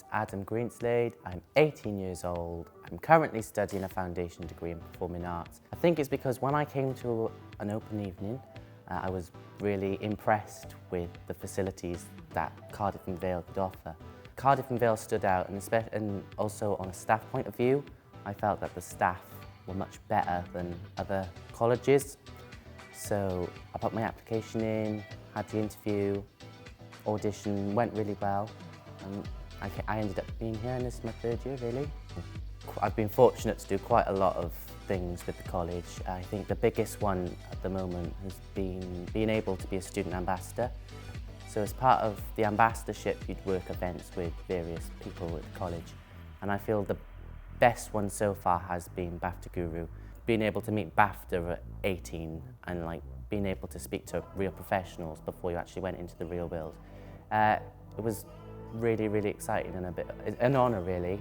is Adam Greenslade. I'm 18 years old. I'm currently studying a foundation degree in performing arts. I think it's because when I came to an open evening, I was really impressed with the facilities that Cardiff and Vale could offer. Cardiff and Vale stood out, and also on a staff point of view, I felt that the staff were much better than other colleges. So I put my application in, had the interview, audition went really well, and I ended up being here, and this is my third year really. I've been fortunate to do quite a lot of things with the college. I think the biggest one at the moment has been being able to be a student ambassador. So as part of the ambassadorship, you'd work events with various people at the college, and I feel the best one so far has been BAFTA Guru. Being able to meet BAFTA at 18 and being able to speak to real professionals before you actually went into the real world. It was really, really exciting and a bit an honour really.